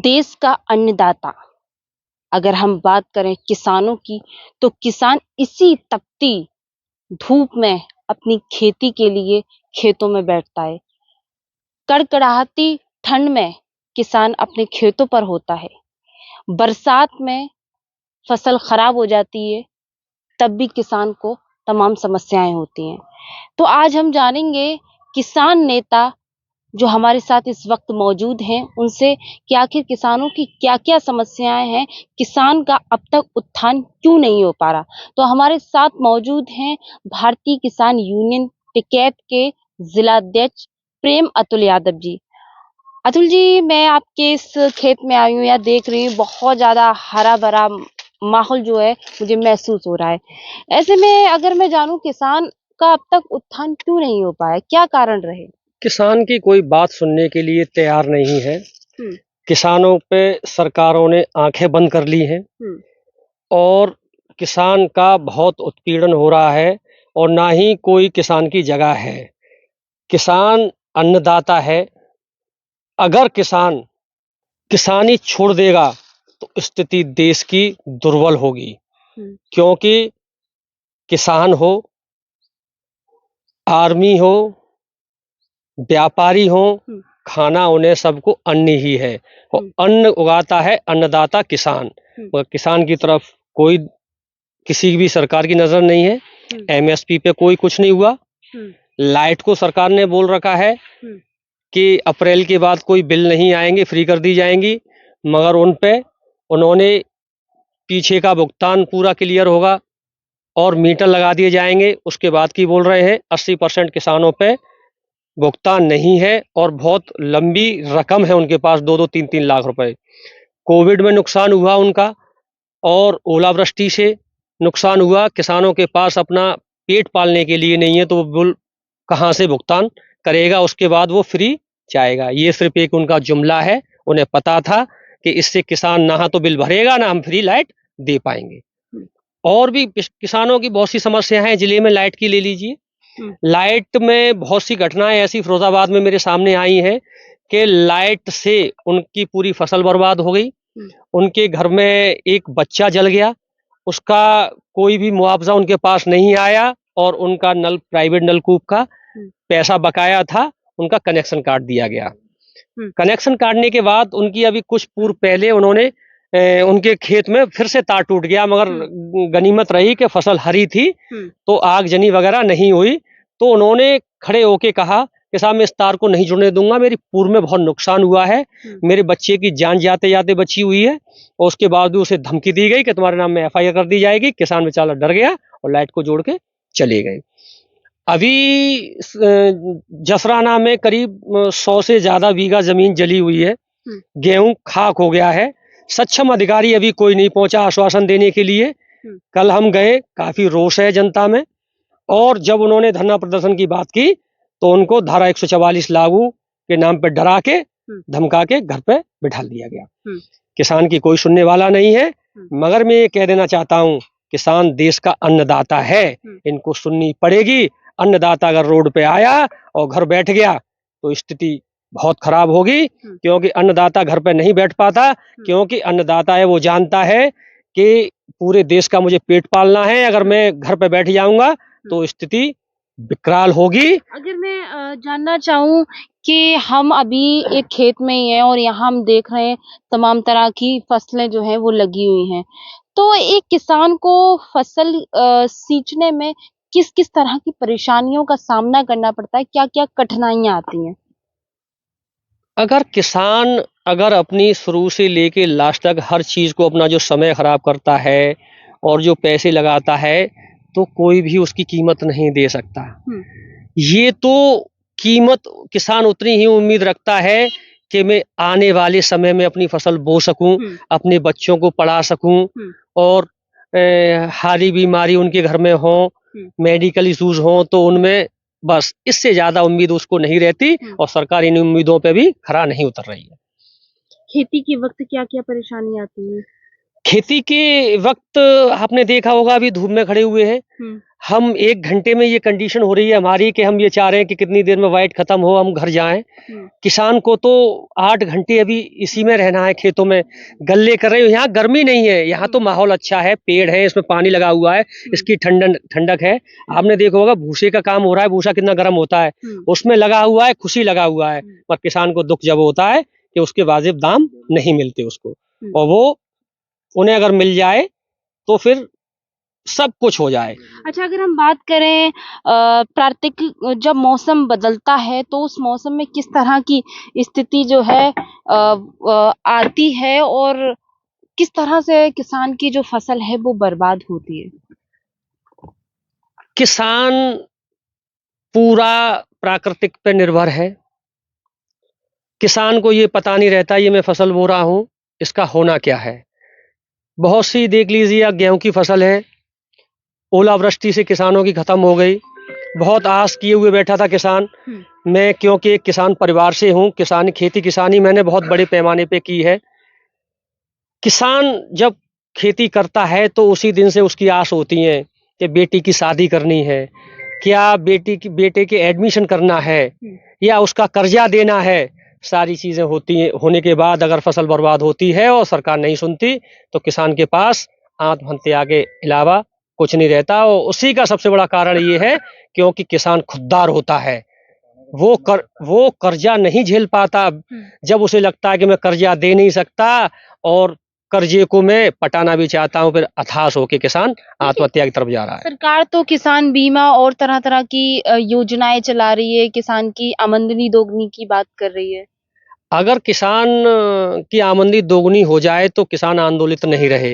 देश का अन्नदाता अगर हम बात करें किसानों की, तो किसान इसी तपती धूप में अपनी खेती के लिए खेतों में बैठता है। कड़कड़ाहती ठंड में किसान अपने खेतों पर होता है। बरसात में फसल खराब हो जाती है, तब भी किसान को तमाम समस्याएं होती हैं। तो आज हम जानेंगे किसान नेता जो हमारे साथ इस वक्त मौजूद हैं, उनसे कि आखिर किसानों की क्या-क्या समस्याएं हैं, किसान का अब तक उत्थान क्यों नहीं हो पा रहा। तो हमारे साथ मौजूद हैं भारतीय किसान यूनियन टिकैत के जिलाध्यक्ष प्रेम अतुल यादव जी। अतुल जी, मैं आपके इस खेत में आई हूँ या देख रही हूँ, बहुत ज़्यादा हरा-भरा माहौल जो है मुझे महसूस हो रहा है। ऐसे में अगर मैं जानूँ किसान का अब तक उत्थान क्यों नहीं हो पाया, क्या कारण रहे? किसान की कोई बात सुनने के लिए तैयार नहीं है। किसानों पे सरकारों ने आंखें बंद कर ली हैं और किसान का बहुत उत्पीड़न हो रहा है और ना ही कोई किसान की जगह है। किसान अन्नदाता है। अगर किसान किसानी छोड़ देगा तो स्थिति देश की दुर्बल होगी, क्योंकि किसान हो, आर्मी हो, व्यापारी हो, खाना उन्हें सबको अन्न ही है और अन्न उगाता है अन्नदाता किसान। और किसान की तरफ कोई किसी भी सरकार की नजर नहीं है। एमएसपी पे कोई कुछ नहीं हुआ। लाइट को सरकार ने बोल रखा है कि अप्रैल के बाद कोई बिल नहीं आएंगे, फ्री कर दी जाएंगी, मगर उन पे उन्होंने पीछे का भुगतान पूरा क्लियर होगा और मीटर लगा दिए जाएंगे। उसके बाद की बोल रहे हैं 80% किसानों पे भुगतान नहीं है और बहुत लंबी रकम है उनके पास, 2-2, 3-3 लाख रुपए। कोविड में नुकसान हुआ उनका और ओलावृष्टि से नुकसान हुआ। किसानों के पास अपना पेट पालने के लिए नहीं है, तो वो बिल कहाँ से भुगतान करेगा। उसके बाद वो फ्री चाहेगा। ये सिर्फ एक उनका जुमला है। उन्हें पता था कि इससे किसान ना तो बिल भरेगा, ना हम फ्री लाइट दे पाएंगे। और भी किसानों की बहुत सी समस्या है। जिले में लाइट की ले लीजिए। लाइट में बहुत सी घटनाएं ऐसी फिरोजाबाद में मेरे सामने आई हैं कि लाइट से उनकी पूरी फसल बर्बाद हो गई। उनके घर में एक बच्चा जल गया, उसका कोई भी मुआवजा उनके पास नहीं आया और उनका प्राइवेट नलकूप का पैसा बकाया था, उनका कनेक्शन काट दिया गया। कनेक्शन काटने के बाद उनकी अभी कुछ पूर्व पहले उन्होंने उनके खेत में फिर से तार टूट गया, मगर गनीमत रही कि फसल हरी थी तो आगजनी वगैरह नहीं हुई। तो उन्होंने खड़े होके कहा कि साहब मैं इस तार को नहीं जुड़ने दूंगा, मेरी पूर्व में बहुत नुकसान हुआ है, मेरे बच्चे की जान जाते जाते बची हुई है। और उसके बाद भी उसे धमकी दी गई कि तुम्हारे नाम में एफआईआर कर दी जाएगी। किसान बेचारा डर गया और लाइट को जोड़ के चले गए। अभी जसराना में करीब 100 से ज्यादा बीघा जमीन जली हुई है, गेहूं खाक हो गया है। सक्षम अधिकारी अभी कोई नहीं पहुंचा आश्वासन देने के लिए। कल हम गए, काफी रोष है जनता में, और जब उन्होंने धरना प्रदर्शन की बात की तो उनको धारा 144 लागू के नाम पर डरा के धमका के घर पे बिठा दिया गया। किसान की कोई सुनने वाला नहीं है। मगर मैं ये कह देना चाहता हूँ, किसान देश का अन्नदाता है, इनको सुननी पड़ेगी। अन्नदाता अगर रोड पे आया और घर बैठ गया तो स्थिति बहुत खराब होगी, क्योंकि अन्नदाता घर पे नहीं बैठ पाता, क्योंकि अन्नदाता है वो जानता है कि पूरे देश का मुझे पेट पालना है। अगर मैं घर पे बैठ जाऊंगा तो स्थिति विकराल होगी। अगर मैं जानना चाहूँ कि हम अभी एक खेत में ही हैं और यहाँ हम देख रहे हैं तमाम तरह की फसलें जो हैं वो लगी हुई हैं, तो एक किसान को फसल सींचने में किस किस तरह की परेशानियों का सामना करना पड़ता है, क्या क्या कठिनाइयां आती हैं? अगर किसान अपनी शुरू से लेके लास्ट तक हर चीज को अपना जो समय खराब करता है और जो पैसे लगाता है, तो कोई भी उसकी कीमत नहीं दे सकता। ये तो कीमत किसान उतनी ही उम्मीद रखता है कि मैं आने वाले समय में अपनी फसल बो सकूं, अपने बच्चों को पढ़ा सकूं, और हारी बीमारी उनके घर में हो, मेडिकल इश्यूज हो, तो उनमें बस इससे ज्यादा उम्मीद उसको नहीं रहती। और सरकार इन उम्मीदों पे भी खरा नहीं उतर रही है। खेती के वक्त क्या क्या परेशानी आती है? खेती के वक्त आपने देखा होगा, अभी धूप में खड़े हुए हैं हम, 1 घंटे में ये कंडीशन हो रही है हमारी कि हम ये चाह रहे हैं कि कितनी देर में वाइट खत्म हो, हम घर जाएं। किसान को तो 8 घंटे अभी इसी में रहना है, खेतों में गल्ले कर रहे हो। यहाँ गर्मी नहीं है, यहाँ तो माहौल अच्छा है, पेड़ है, इसमें पानी लगा हुआ है, इसकी ठंडक है। आपने देखा होगा भूसे का काम हो रहा है, भूसा कितना गर्म होता है, उसमें लगा हुआ है, खुशी लगा हुआ है। पर किसान को दुख जब होता है कि उसके वाजिब दाम नहीं मिलते उसको, और वो उन्हें अगर मिल जाए तो फिर सब कुछ हो जाए। अच्छा, अगर हम बात करें प्राकृतिक जब मौसम बदलता है तो उस मौसम में किस तरह की स्थिति जो है आती है, और किस तरह से किसान की जो फसल है वो बर्बाद होती है? किसान पूरा प्राकृतिक पे निर्भर है। किसान को ये पता नहीं रहता ये मैं फसल बो रहा हूँ, इसका होना क्या है। बहुत सी देख लीजिए, गेहूं की फसल है, ओलावृष्टि से किसानों की खत्म हो गई। बहुत आस किए हुए बैठा था किसान। मैं क्योंकि एक किसान परिवार से हूँ, खेती किसानी मैंने बहुत बड़े पैमाने पे की है। किसान जब खेती करता है तो उसी दिन से उसकी आस होती है कि बेटी की शादी करनी है, क्या बेटे के एडमिशन करना है, या उसका कर्जा देना है। सारी चीजें होती हैं, होने के बाद अगर फसल बर्बाद होती है और सरकार नहीं सुनती तो किसान के पास आत्महत्या के अलावा कुछ नहीं रहता। और उसी का सबसे बड़ा कारण ये है क्योंकि किसान खुददार होता है, वो कर्जा नहीं झेल पाता। जब उसे लगता है कि मैं कर्जा दे नहीं सकता और कर्जे को मैं पटाना भी चाहता हूँ, फिर हताश होकर किसान आत्महत्या की तरफ जा रहा है। सरकार तो किसान बीमा और तरह तरह की योजनाएं चला रही है, किसान की आमदनी दोगुनी की बात कर रही है। अगर किसान की आमदनी दोगुनी हो जाए तो किसान आंदोलित नहीं रहे।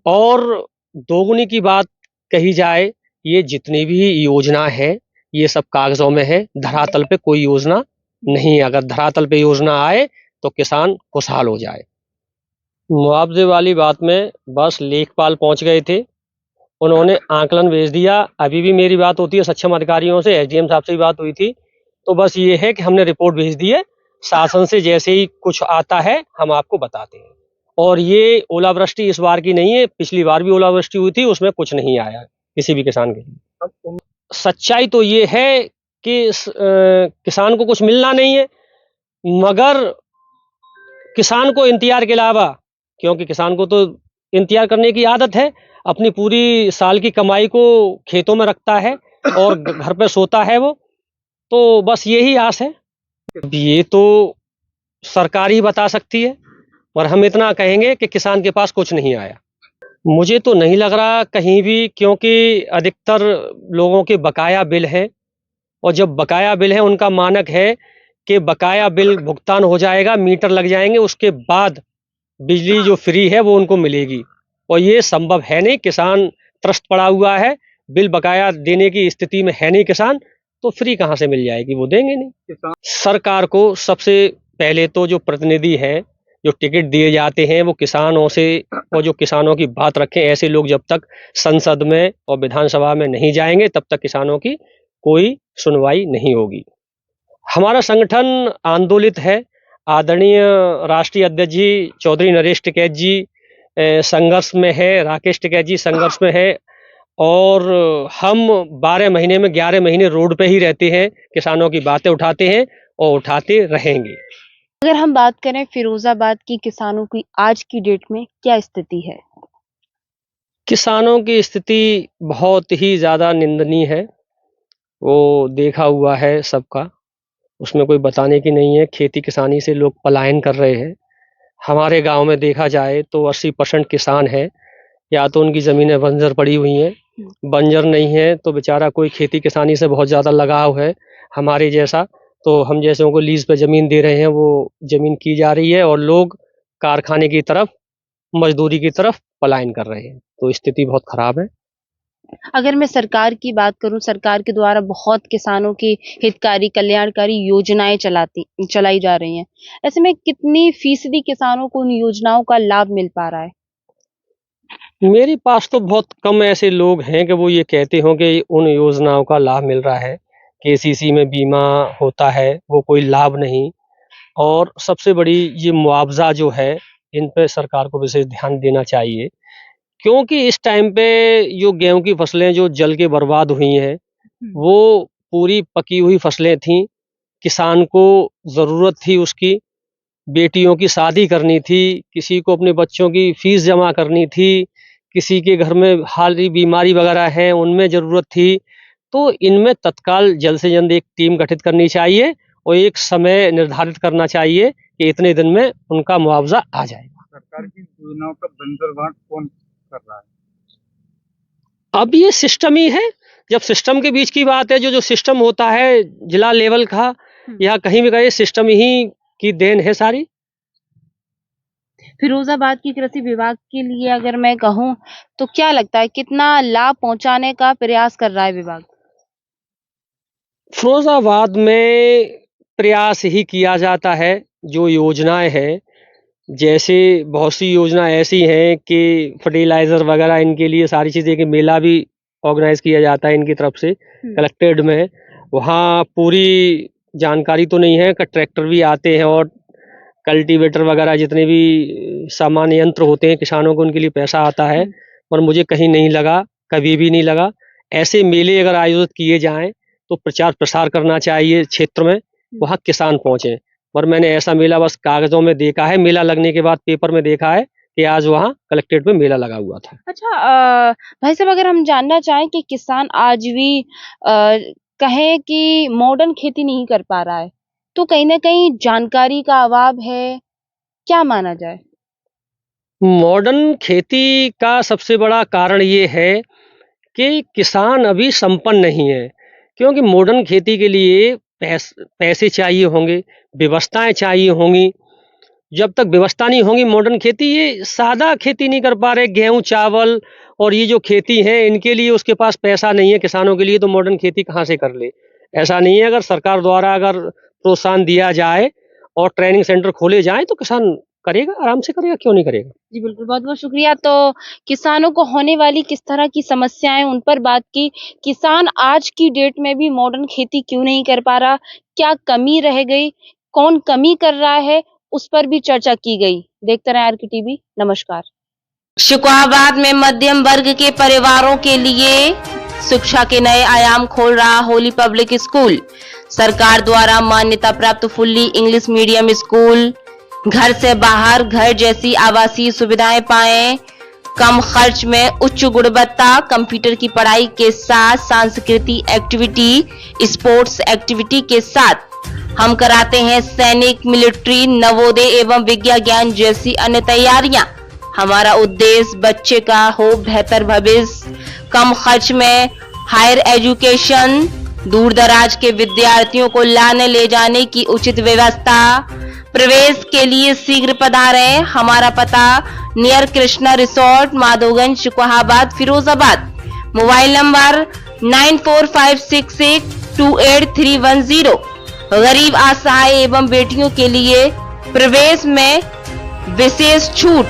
और दोगुनी की बात कही जाए, ये जितनी भी योजना है ये सब कागजों में है, धरातल पे कोई योजना नहीं। अगर धरातल पे योजना आए तो किसान खुशहाल हो जाए। मुआवजे वाली बात में बस लेखपाल पहुंच गए थे, उन्होंने आकलन भेज दिया। अभी भी मेरी बात होती है सक्षम अधिकारियों से, एसडीएम साहब से भी बात हुई थी, तो बस ये है कि हमने रिपोर्ट भेज दी है। शासन से जैसे ही कुछ आता है हम आपको बताते हैं। और ये ओलावृष्टि इस बार की नहीं है, पिछली बार भी ओलावृष्टि हुई थी, उसमें कुछ नहीं आया किसी भी किसान के लिए। सच्चाई तो ये है कि किसान को कुछ मिलना नहीं है, मगर किसान को इंतजार के अलावा, क्योंकि किसान को तो इंतजार करने की आदत है, अपनी पूरी साल की कमाई को खेतों में रखता है और घर पे सोता है वो, तो बस यही आस है। ये तो सरकार ही बता सकती है, और हम इतना कहेंगे कि किसान के पास कुछ नहीं आया। मुझे तो नहीं लग रहा कहीं भी, क्योंकि अधिकतर लोगों के बकाया बिल हैं, और जब बकाया बिल है उनका मानक है कि बकाया बिल भुगतान हो जाएगा, मीटर लग जाएंगे, उसके बाद बिजली जो फ्री है वो उनको मिलेगी। और ये संभव है नहीं, किसान त्रस्त पड़ा हुआ है, बिल बकाया देने की स्थिति में है नहीं किसान, तो फ्री कहाँ से मिल जाएगी, वो देंगे नहीं। सरकार को सबसे पहले तो जो प्रतिनिधि हैं, जो टिकट दिए जाते हैं, वो किसानों से, और जो किसानों की बात रखें, ऐसे लोग जब तक संसद में और विधानसभा में नहीं जाएंगे तब तक किसानों की कोई सुनवाई नहीं होगी। हमारा संगठन आंदोलित है। आदरणीय राष्ट्रीय अध्यक्ष जी चौधरी नरेश टिकैत जी संघर्ष में है, राकेश टिकैत जी संघर्ष में है, और हम 12 महीने में 11 महीने रोड पे ही रहते हैं, किसानों की बातें उठाते हैं और उठाते रहेंगे। अगर हम बात करें फिरोजाबाद की किसानों की आज की डेट में क्या स्थिति है? किसानों की स्थिति बहुत ही ज्यादा निंदनीय है, वो देखा हुआ है सबका, उसमें कोई बताने की नहीं है। खेती किसानी से लोग पलायन कर रहे हैं। हमारे गांव में देखा जाए तो 80% किसान है, या तो उनकी ज़मीनें बंजर पड़ी हुई हैं, बंजर नहीं है तो बेचारा कोई खेती किसानी से बहुत ज़्यादा लगाव है हमारे जैसा, तो हम जैसों को लीज पे ज़मीन दे रहे हैं, वो ज़मीन की जा रही है और लोग कारखाने की तरफ, मजदूरी की तरफ पलायन कर रहे हैं, तो स्थिति बहुत खराब है। अगर मैं सरकार की बात करूं, सरकार के द्वारा बहुत किसानों की हितकारी कल्याणकारी योजनाएं चलाई जा रही हैं। ऐसे में कितनी फीसदी किसानों को उन योजनाओं का लाभ मिल पा रहा है? मेरे पास तो बहुत कम ऐसे लोग हैं कि वो ये कहते हों कि उन योजनाओं का लाभ मिल रहा है। केसीसी में बीमा होता है, वो कोई लाभ नहीं। और सबसे बड़ी ये मुआवजा जो है इन पे सरकार को विशेष ध्यान देना चाहिए, क्योंकि इस टाइम पे जो गेहूं की फसलें जो जल के बर्बाद हुई हैं, वो पूरी पकी हुई फसलें थीं। किसान को ज़रूरत थी उसकी, बेटियों की शादी करनी थी, किसी को अपने बच्चों की फीस जमा करनी थी, किसी के घर में हाली बीमारी वगैरह है उनमें ज़रूरत थी। तो इनमें तत्काल जल्द से जल्द एक टीम गठित करनी चाहिए और एक समय निर्धारित करना चाहिए कि इतने दिन में उनका मुआवजा आ जाएगा। सरकार की योजनाओं का बंदरगांठ कौन कर रहा है? अब ये सिस्टम ही है। जब सिस्टम के बीच की बात है, जो सिस्टम होता है जिला लेवल का या कहीं भी कहीं, सिस्टम ही की देन है सारी। फिरोजाबाद की कृषि विभाग के लिए अगर मैं कहूँ तो क्या लगता है कितना लाभ पहुंचाने का प्रयास कर रहा है विभाग? फिरोजाबाद में प्रयास ही किया जाता है। जो योजनाएं हैं, जैसे बहुत सी योजना ऐसी हैं कि फर्टिलाइजर वगैरह इनके लिए सारी चीज़ें, कि मेला भी ऑर्गेनाइज किया जाता है इनकी तरफ से कलेक्टेड में। वहाँ पूरी जानकारी तो नहीं है कि ट्रैक्टर भी आते हैं और कल्टीवेटर वगैरह जितने भी सामान्य यंत्र होते हैं किसानों को, उनके लिए पैसा आता है, पर मुझे कहीं नहीं लगा, कभी भी नहीं लगा। ऐसे मेले अगर आयोजित किए जाएं तो प्रचार प्रसार करना चाहिए क्षेत्र में, वहाँ किसान पहुँचे। पर मैंने ऐसा मेला बस कागजों में देखा है, मेला लगने के बाद पेपर में देखा है कि आज वहाँ कलेक्ट्रेट में मेला लगा हुआ था। अच्छा, भाई साहब अगर हम जानना चाहें कि किसान आज भी कहें कि मॉडर्न खेती नहीं कर पा रहा है, तो कहीं ना कहीं जानकारी का अभाव है, क्या माना जाए? मॉडर्न खेती का सबसे बड़ा कारण ये है कि किसान अभी संपन्न नहीं है, क्योंकि मॉडर्न खेती के लिए पैसे चाहिए होंगे, व्यवस्थाएं चाहिए होंगी। जब तक व्यवस्था नहीं होगी मॉडर्न खेती, ये सादा खेती नहीं कर पा रहे। गेहूं चावल और ये जो खेती है इनके लिए उसके पास पैसा नहीं है किसानों के लिए, तो मॉडर्न खेती कहाँ से कर ले? ऐसा नहीं है। अगर सरकार द्वारा अगर प्रोत्साहन दिया जाए और ट्रेनिंग सेंटर खोले जाएं तो किसान करेगा, आराम से करेगा, क्यों नहीं करेगा। जी बिल्कुल, बहुत बहुत शुक्रिया। तो किसानों को होने वाली किस तरह की समस्याएं, उन पर बात की। किसान आज की डेट में भी मॉडर्न खेती क्यों नहीं कर पा रहा, क्या कमी रह गई, कौन कमी कर रहा है, उस पर भी चर्चा की गई। देखते रहें आरके टीवी। नमस्कार। शिकोहाबाद में मध्यम वर्ग के परिवारों के लिए शिक्षा के नए आयाम खोल रहा होली पब्लिक स्कूल। सरकार द्वारा मान्यता प्राप्त फुल्ली इंग्लिश मीडियम स्कूल। घर से बाहर घर जैसी आवासीय सुविधाएं पाएं, कम खर्च में उच्च गुणवत्ता, कंप्यूटर की पढ़ाई के साथ सांस्कृतिक एक्टिविटी, स्पोर्ट्स एक्टिविटी के साथ हम कराते हैं सैनिक, मिलिट्री, नवोदय एवं विज्ञान ज्ञान जैसी अन्य तैयारियां। हमारा उद्देश्य बच्चे का हो बेहतर भविष्य, कम खर्च में हायर एजुकेशन, दूर दराज के विद्यार्थियों को लाने ले जाने की उचित व्यवस्था। प्रवेश के लिए शीघ्र पधारें। हमारा पता near Krishna resort, Madhoganj, Shikohabad, Firozabad. Mobile number 9456628310। गरीब, असहाय एवं बेटियों के लिए प्रवेश में विशेष छूट।